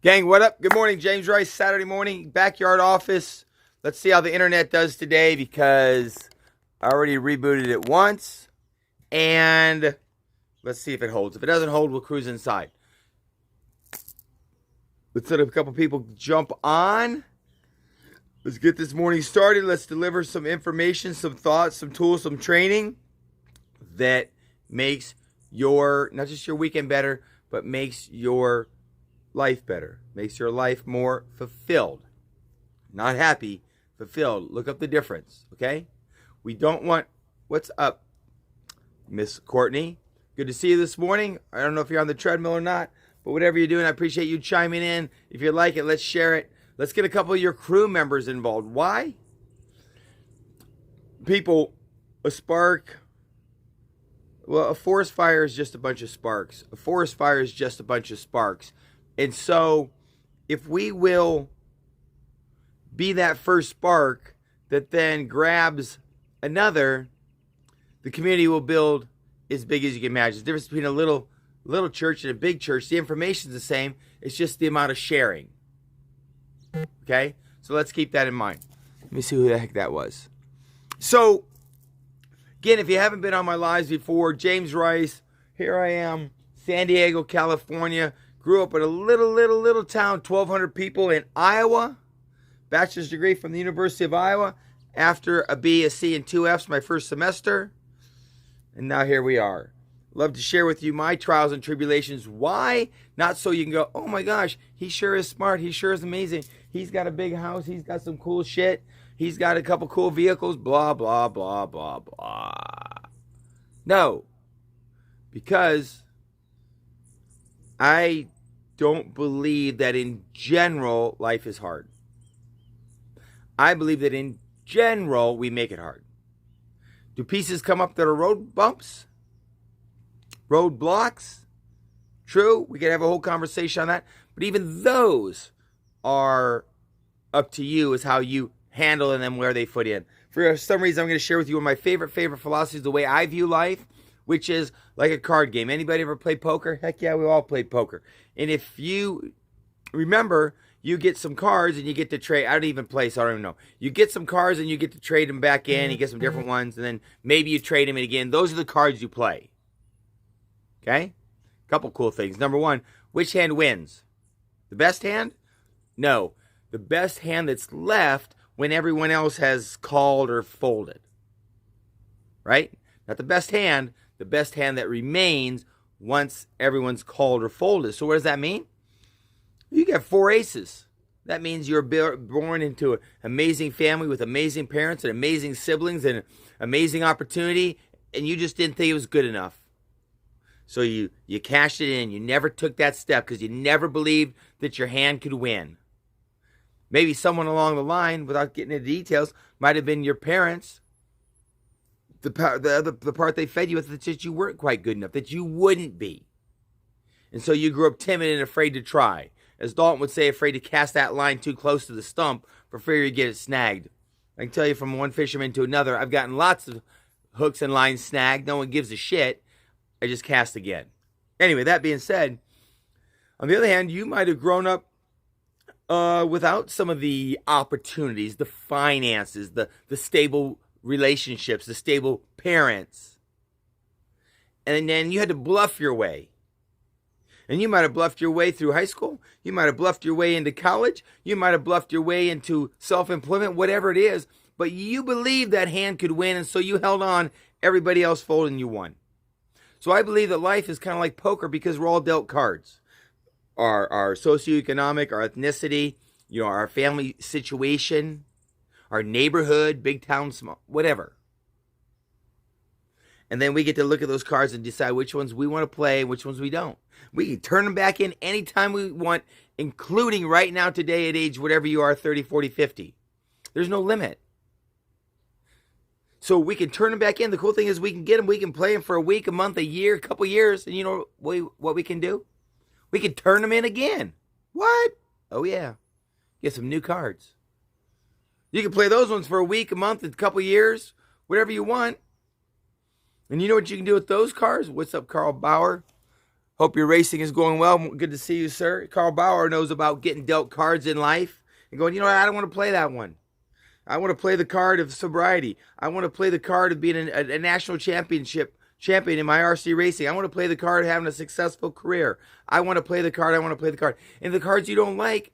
Gang, what up? Good morning, James Rice, Saturday morning, backyard office. Let's see how the internet does today because I already rebooted it once. And let's see if it holds. If it doesn't hold, we'll cruise inside. Let's let a couple people jump on. Let's get this morning started. Let's deliver some information, some thoughts, some tools, some training that makes your, not just your weekend better, but makes your life better, makes your life more fulfilled. Not happy, fulfilled. Look up the difference, okay? We don't want, what's up, Miss Courtney? Good to see you this morning. I don't know if you're on the treadmill or not, but whatever you're doing, I appreciate you chiming in. If you like it, let's share it. Let's get a couple of your crew members involved. Why? People, a spark, well, a forest fire is just a bunch of sparks. A forest fire is just a bunch of sparks. And so, if we will be that first spark that then grabs another, the community will build as big as you can imagine. The difference between a little church and a big church, the information is the same. It's just the amount of sharing. Okay? So let's keep that in mind. Let me see who the heck that was. So, again, if you haven't been on my lives before, James Rice, here I am, San Diego, California. Grew up in a little town, 1,200 people in Iowa. Bachelor's degree from the University of Iowa. After a B, a C, and 2 Fs my first semester. And now here we are. Love to share with you my trials and tribulations. Why? Not so you can go, oh my gosh, he sure is smart. He sure is amazing. He's got a big house. He's got some cool shit. He's got a couple cool vehicles. Blah, blah, blah, blah, blah. No. Because I don't believe that in general life is hard. I believe that in general we make it hard. Do pieces come up that are road bumps? Road blocks? True, we could have a whole conversation on that. But even those are up to you as how you handle them, where they fit in. For some reason, I'm going to share with you one of my favorite philosophies, the way I view life, which is like a card game. Anybody ever play poker? Heck yeah, we all play poker. And if you remember, you get some cards and you get to trade. I don't even play, so I don't even know. You get some cards and you get to trade them back in. You get some different ones, and then maybe you trade them in again. Those are the cards you play. Okay? Couple cool things. Number one, which hand wins? The best hand? No. The best hand that's left when everyone else has called or folded. Right? Not the best hand that remains once everyone's called or folded. So what does that mean? You get 4 aces. That means you're born into an amazing family with amazing parents and amazing siblings and amazing opportunity, and you just didn't think it was good enough. So you cashed it in. You never took that step because you never believed that your hand could win. Maybe someone along the line, without getting into details, might have been your parents. The part they fed you with, that you weren't quite good enough, that you wouldn't be. And so you grew up timid and afraid to try. As Dalton would say, afraid to cast that line too close to the stump for fear you get it snagged. I can tell you from one fisherman to another, I've gotten lots of hooks and lines snagged. No one gives a shit. I just cast again. Anyway, that being said, on the other hand, you might have grown up without some of the opportunities, the finances, the stable relationships, the stable parents. And then you had to bluff your way. And you might have bluffed your way through high school. You might have bluffed your way into college. You might have bluffed your way into self-employment, whatever it is. But you believed that hand could win, and so you held on. Everybody else folded and you won. So I believe that life is kind of like poker because we're all dealt cards. Our socioeconomic, our ethnicity, our family situation, our neighborhood, big town, small, whatever. And then we get to look at those cards and decide which ones we want to play and which ones we don't. We can turn them back in anytime we want, including right now, today, at age whatever you are, 30, 40, 50. There's no limit. So we can turn them back in. The cool thing is we can get them. We can play them for a week, a month, a year, a couple years. And you know what we can do? We can turn them in again. What? Oh, yeah. Get some new cards. You can play those ones for a week, a month, a couple years, whatever you want. And you know what you can do with those cards? What's up, Carl Bauer? Hope your racing is going well. Good to see you, sir. Carl Bauer knows about getting dealt cards in life and going, you know what, I don't want to play that one. I want to play the card of sobriety. I want to play the card of being a national champion in my RC racing. I want to play the card of having a successful career. I want to play the card. And the cards you don't like,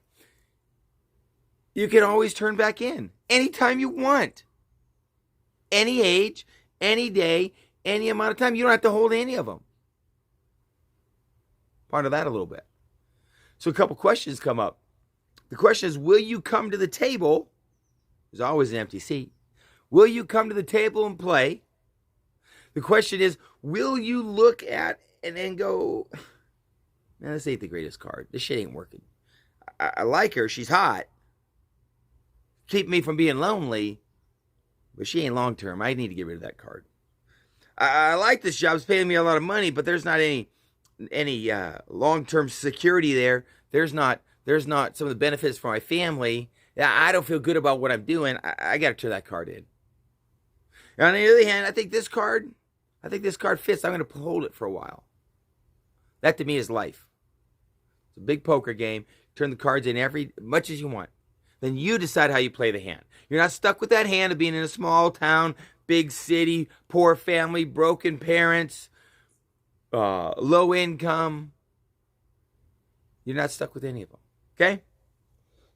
you can always turn back in anytime you want. Any age, any day, any amount of time. You don't have to hold any of them. Ponder that a little bit. So a couple questions come up. The question is, will you come to the table? There's always an empty seat. Will you come to the table and play? The question is, will you look at and then go, man, this ain't the greatest card. This shit ain't working. I like her. She's hot. Keep me from being lonely, but she ain't long term. I need to get rid of that card. I like this job. It's paying me a lot of money, but there's not any long term security there. There's not some of the benefits for my family. I don't feel good about what I'm doing. I got to turn that card in. And on the other hand, I think this card fits. I'm going to hold it for a while. That to me is life. It's a big poker game. Turn the cards in much as you want. Then you decide how you play the hand. You're not stuck with that hand of being in a small town, big city, poor family, broken parents, low income. You're not stuck with any of them. Okay?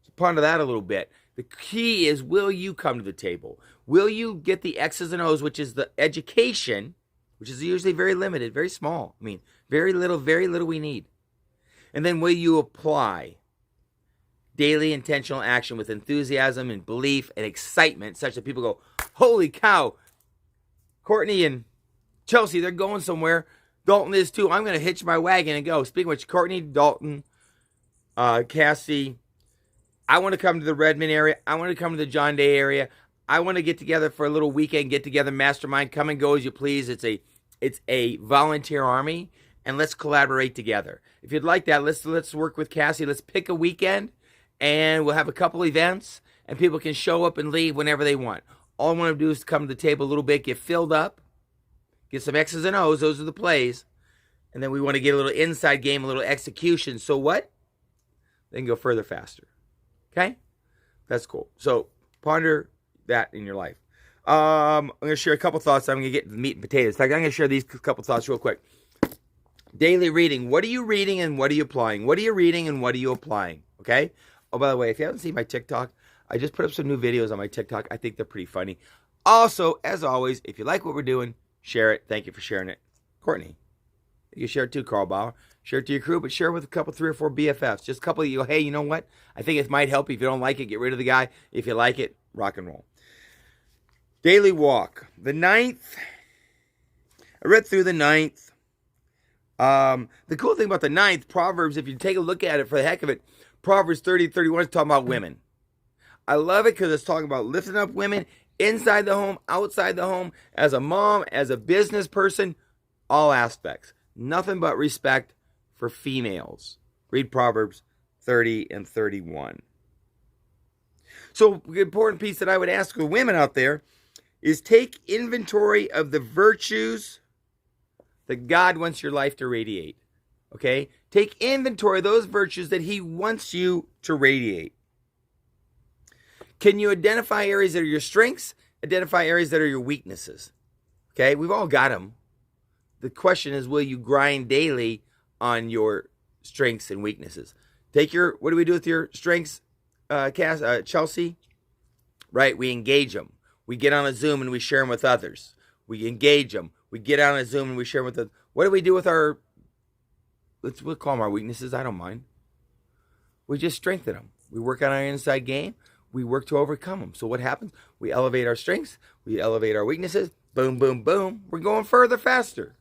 So ponder that a little bit. The key is, will you come to the table? Will you get the X's and O's, which is the education, which is usually very limited, very small. I mean, very little we need. And then will you apply daily intentional action with enthusiasm and belief and excitement such that people go, holy cow, Courtney and Chelsea, they're going somewhere. Dalton is too. I'm going to hitch my wagon and go. Speaking of which, Courtney, Dalton, Cassie, I want to come to the Redmond area. I want to come to the John Day area. I want to get together for a little weekend, get together, mastermind, come and go as you please. It's a volunteer army, and let's collaborate together. If you'd like that, let's work with Cassie. Let's pick a weekend, and we'll have a couple events, and people can show up and leave whenever they want. All I want to do is come to the table a little bit, get filled up, get some X's and O's. Those are the plays. And then we want to get a little inside game, a little execution. So what? Then go further faster. Okay? That's cool. So ponder that in your life. I'm going to share a couple thoughts. I'm going to get to the meat and potatoes. In fact, I'm going to share these couple thoughts real quick. Daily reading. What are you reading and what are you applying? What are you reading and what are you applying? Okay? Oh, by the way, if you haven't seen my TikTok, I just put up some new videos on my TikTok. I think they're pretty funny. Also, as always, if you like what we're doing, share it. Thank you for sharing it. Courtney, you can share it too, Carl Bauer. Share it to your crew, but share it with a couple, 3 or 4 BFFs. Just a couple of you go, hey, you know what? I think it might help. If you don't like it, get rid of the guy. If you like it, rock and roll. Daily walk. The 9th. I read through the 9th. The cool thing about the 9th, Proverbs, if you take a look at it for the heck of it, Proverbs 30:31 is talking about women. I love it because it's talking about lifting up women inside the home, outside the home, as a mom, as a business person, all aspects. Nothing but respect for females. Read Proverbs 30 and 31. So the important piece that I would ask the women out there is take inventory of the virtues that God wants your life to radiate. Okay? Take inventory of those virtues that He wants you to radiate. Can you identify areas that are your strengths? Identify areas that are your weaknesses. Okay? We've all got them. The question is, will you grind daily on your strengths and weaknesses? What do we do with your strengths, Chelsea? Right? We engage them. We get on a Zoom and we share them with others. We engage them. We get on a Zoom and we share them with others. What do we do with we'll call them our weaknesses. I don't mind. We just strengthen them. We work on our inside game. We work to overcome them. So what happens? We elevate our strengths. We elevate our weaknesses. Boom, boom, boom. We're going further, faster.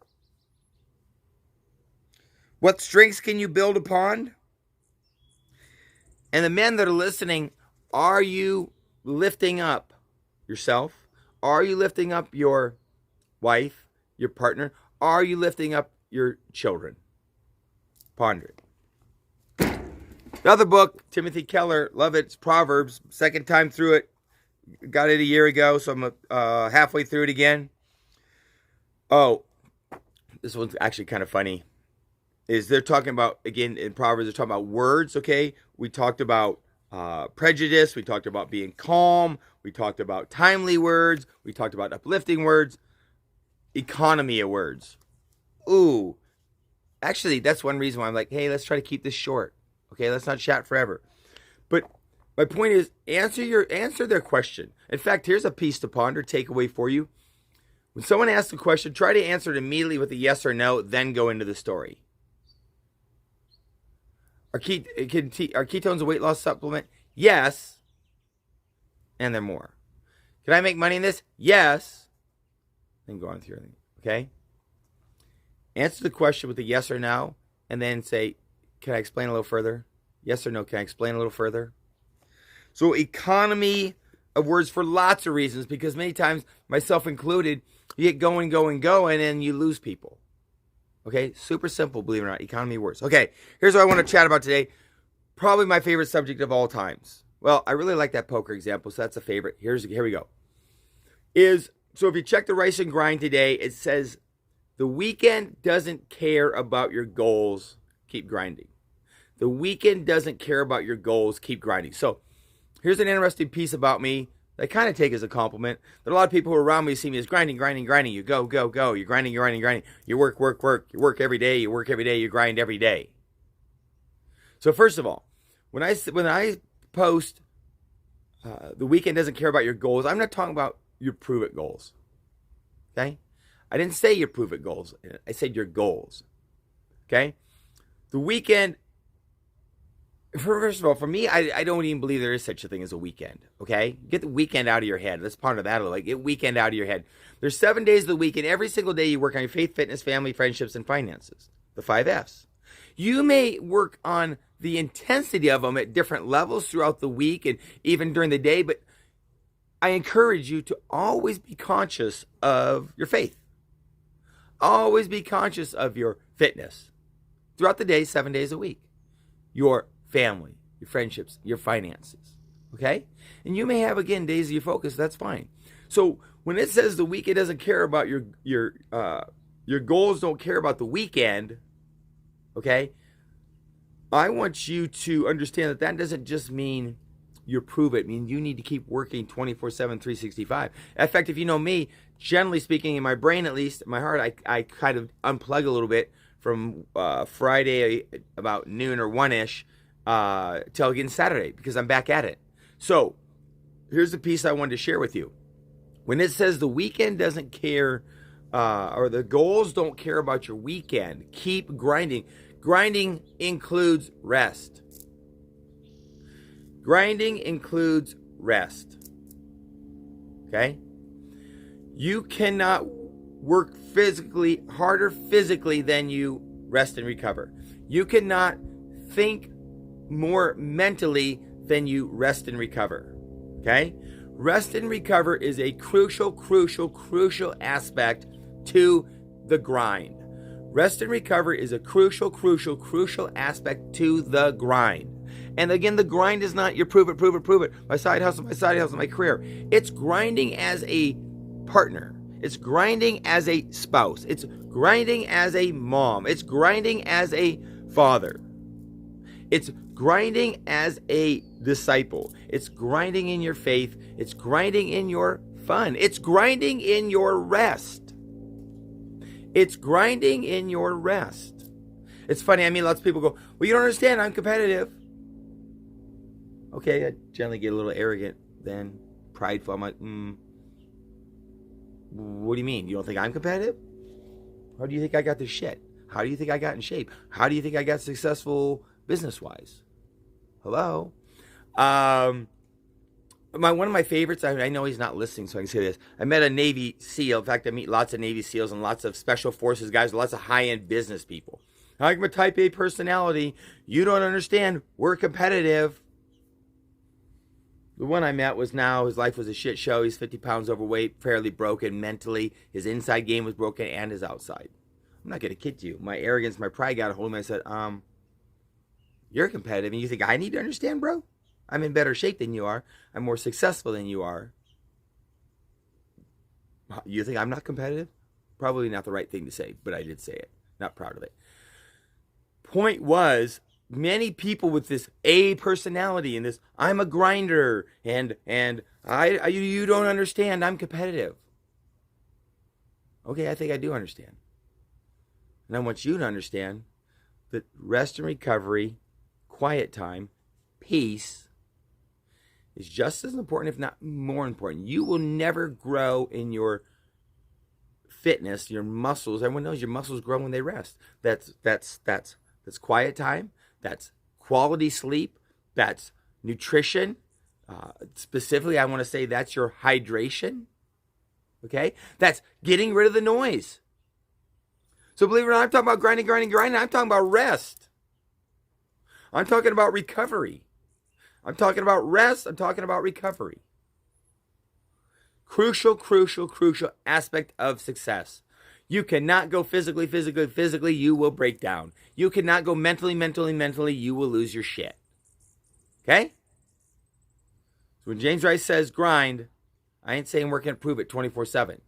What strengths can you build upon? And the men that are listening, are you lifting up yourself? Are you lifting up your wife, your partner? Are you lifting up your children? Ponder it. Another book, Timothy Keller, love it. It's Proverbs. Second time through it. Got it a year ago, so I'm halfway through it again. Oh, this one's actually kind of funny. is they're talking about, again, in Proverbs, they're talking about words, okay? We talked about prejudice. We talked about being calm. We talked about timely words. We talked about uplifting words. Economy of words. Ooh. Actually, that's one reason why I'm like, hey, let's try to keep this short. Okay, let's not chat forever. But my point is, answer their question. In fact, here's a piece to ponder, takeaway for you. When someone asks a question, try to answer it immediately with a yes or no, then go into the story. Are ketones a weight loss supplement? Yes. And they're more. Can I make money in this? Yes. Then go on with your thing. Okay? Answer the question with a yes or no, and then say, can I explain a little further? Yes or no, can I explain a little further? So economy of words for lots of reasons, because many times, myself included, you get going, and you lose people. Okay? Super simple, believe it or not. Economy of words. Okay, here's what I want to chat about today. Probably my favorite subject of all times. Well, I really like that poker example, so that's a favorite. Here we go. So if you check the Rice and Grind today, it says, the weekend doesn't care about your goals. Keep grinding. The weekend doesn't care about your goals. Keep grinding. So here's an interesting piece about me that I kind of take as a compliment. There are a lot of people who are around me who see me as grinding. You go. You're grinding. You work. You work every day. You grind every day. So first of all, when I post, the weekend doesn't care about your goals, I'm not talking about your prove it goals. Okay? I didn't say your prove it goals. I said your goals. Okay? The weekend, first of all, for me, I don't even believe there is such a thing as a weekend. Okay? Get the weekend out of your head. Let's ponder that a little. Get weekend out of your head. There's 7 days of the week, and every single day you work on your faith, fitness, family, friendships, and finances. The 5 F's. You may work on the intensity of them at different levels throughout the week and even during the day, but I encourage you to always be conscious of your faith. Always be conscious of your fitness throughout the day, 7 days a week. Your family, your friendships, your finances. Okay? And you may have, again, days of your focus. That's fine. So when it says the weekend doesn't care about your goals, don't care about the weekend, okay? I want you to understand that doesn't just mean you prove it. I mean, you need to keep working 24/7, 365. In fact, if you know me, generally speaking, in my brain at least, in my heart, I kind of unplug a little bit from Friday about noon or 1-ish till again Saturday, because I'm back at it. So here's the piece I wanted to share with you. When it says the weekend doesn't care, or the goals don't care about your weekend, keep grinding. Grinding includes rest. Grinding includes rest. Okay? You cannot work harder physically than you rest and recover. You cannot think more mentally than you rest and recover. Okay? Rest and recover is a crucial aspect to the grind. Rest and recover is a crucial aspect to the grind. And again, the grind is not your prove it. My side hustle, my career. It's grinding as a partner. It's grinding as a spouse. It's grinding as a mom. It's grinding as a father. It's grinding as a disciple. It's grinding in your faith. It's grinding in your fun. It's grinding in your rest. It's grinding in your rest. It's funny, I mean, lots of people go, well, you don't understand, I'm competitive. Okay, I generally get a little arrogant then, prideful. I'm like, what do you mean? You don't think I'm competitive? How do you think I got this shit? How do you think I got in shape? How do you think I got successful business-wise? Hello? One of my favorites, I know he's not listening, so I can say this. I met a Navy SEAL. In fact, I meet lots of Navy SEALs and lots of Special Forces guys, lots of high-end business people. I'm a type A personality. You don't understand. We're competitive. The one I met his life was a shit show. He's 50 pounds overweight, fairly broken mentally. His inside game was broken and his outside. I'm not going to kid you. My arrogance, my pride got a hold of me. I said, you're competitive and you think I need to understand, bro? I'm in better shape than you are. I'm more successful than you are. You think I'm not competitive? Probably not the right thing to say, but I did say it. Not proud of it. point was, many people with this A personality and this I'm a grinder and I you don't understand, I'm competitive. Okay, I think I do understand. And I want you to understand that rest and recovery, quiet time, peace is just as important, if not more important. You will never grow in your fitness, your muscles. Everyone knows your muscles grow when they rest. That's quiet time. That's quality sleep. That's nutrition. Specifically, I want to say that's your hydration. Okay? That's getting rid of the noise. So believe it or not, I'm talking about grinding. I'm talking about rest. I'm talking about recovery. I'm talking about rest. I'm talking about recovery. Crucial aspect of success. You cannot go physically, you will break down. You cannot go mentally, you will lose your shit. Okay? So when James Rice says grind, I ain't saying work and prove it 24/7.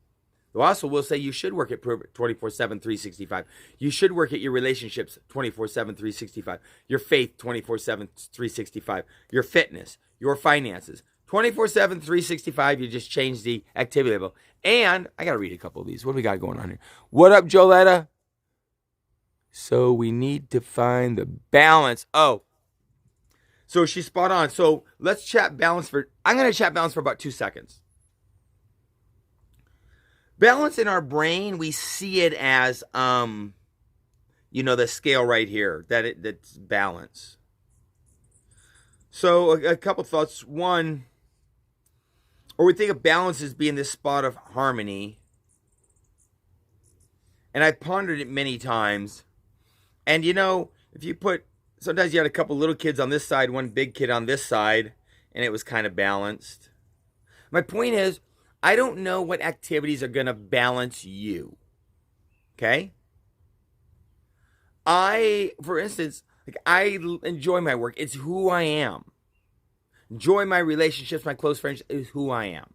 Though also will say you should work at prove it 24/7, 365. You should work at your relationships 24/7, 365. Your faith 24/7, 365. Your fitness, your finances 24/7, 365. You just change the activity level. And I got to read a couple of these. What do we got going on here? What up, Joletta? So we need to find the balance. Oh, so she's spot on. So let's chat balance I'm going to chat balance for about 2 seconds. Balance in our brain, we see it as, the scale right here, that's balance. So a couple thoughts. One, or we think of balance as being this spot of harmony. And I pondered it many times. And if you sometimes you had a couple little kids on this side, one big kid on this side, and it was kind of balanced. My point is, I don't know what activities are going to balance you. Okay? For instance, I enjoy my work. It's who I am. Enjoy my relationships, my close friends is who I am.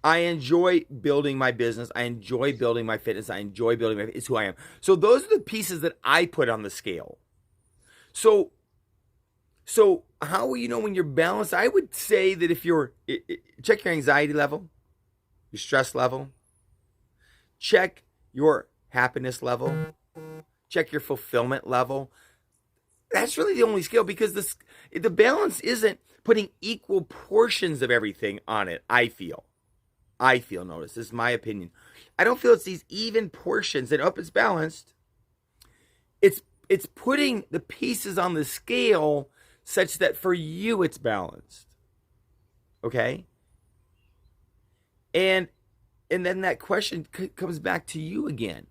I enjoy building my business. I enjoy building my fitness. It's who I am. So those are the pieces that I put on the scale. So how will you know when you're balanced? I would say that if check your anxiety level, your stress level, check your happiness level, check your fulfillment level. That's really the only scale, because the balance isn't putting equal portions of everything on it, I feel. Notice, this is my opinion. I don't feel it's these even portions that, it's balanced. It's putting the pieces on the scale such that for you it's balanced. Okay? And then that question comes back to you again.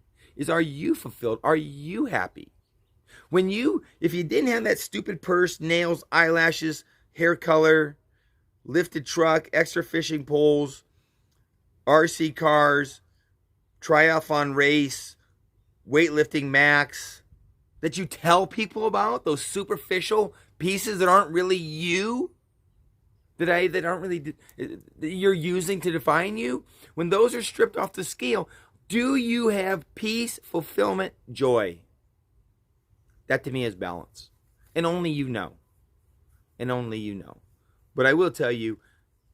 Are you fulfilled? Are you happy? If you didn't have that stupid purse, nails, eyelashes, hair color, lifted truck, extra fishing poles, RC cars, triathlon race, weightlifting max, that you tell people about, those superficial pieces that aren't really you, that aren't really that you're using to define you, when those are stripped off the scale, do you have peace, fulfillment, joy? That to me is balance. And only you know. But I will tell you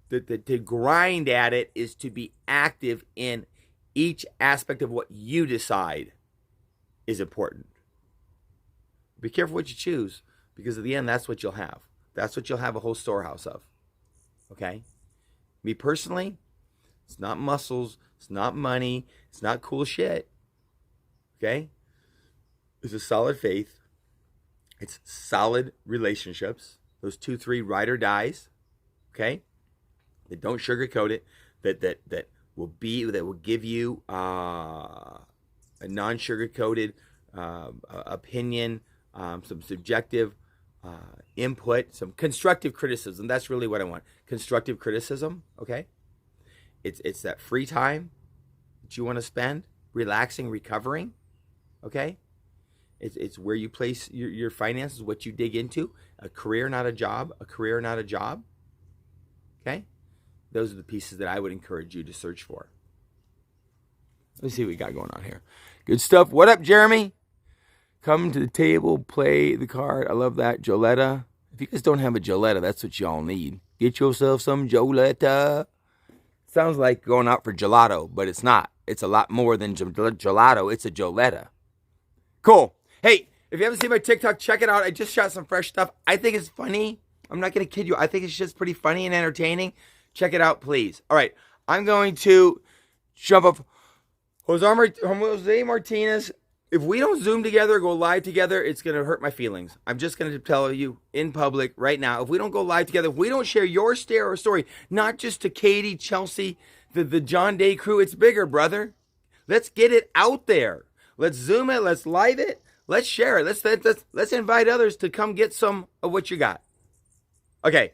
that to grind at it is to be active in each aspect of what you decide is important. Be careful what you choose, because at the end, that's what you'll have. That's what you'll have a whole storehouse of. Okay? Me personally, it's not muscles, it's not money, it's not cool shit. Okay? It's a solid faith. It's solid relationships. Those 2-3 ride or dies. Okay? That don't sugarcoat it. That will give you a non-sugar-coated opinion, some subjective input, some constructive criticism. That's really what I want. Constructive criticism, okay? It's that free time that you want to spend relaxing, recovering, okay? It's where you place your finances, what you dig into. A career, not a job. Okay? Those are the pieces that I would encourage you to search for. Let's see what we got going on here. Good stuff. What up, Jeremy? Come to the table, play the card. I love that. Joletta. If you guys don't have a Joletta, that's what y'all need. Get yourself some Joletta. Sounds like going out for gelato, but it's not. It's a lot more than gelato. It's a Joletta. Cool. Hey, if you haven't seen my TikTok, check it out. I just shot some fresh stuff. I think it's funny. I'm not going to kid you. I think it's just pretty funny and entertaining. Check it out, please. All right. I'm going to jump up. Jose Martinez. If we don't Zoom together, go live together, it's going to hurt my feelings. I'm just going to tell you in public right now. If we don't go live together, if we don't share your story, not just to Katie, Chelsea, the John Day crew, it's bigger, brother. Let's get it out there. Let's Zoom it. Let's live it. Let's share it. Let's invite others to come get some of what you got. Okay,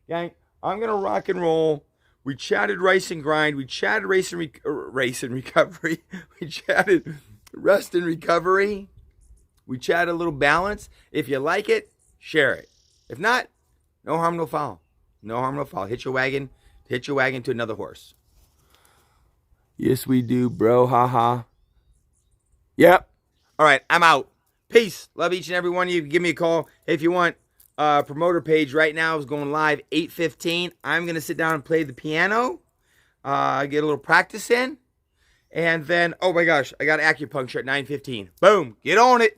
gang, I'm going to rock and roll. We chatted Rice and Grind. We chatted Race and Recovery. We chatted Rest and Recovery. We chatted a little balance. If you like it, share it. If not, no harm, no foul. No harm, no foul. Hitch your wagon to another horse. Yes, we do, bro. Ha. Yep. All right, I'm out. Peace. Love each and every one of you. Give me a call if you want. Promoter page right now is going live 8:15. I'm going to sit down and play the piano. Get a little practice in. And then, oh my gosh, I got acupuncture at 9:15. Boom. Get on it.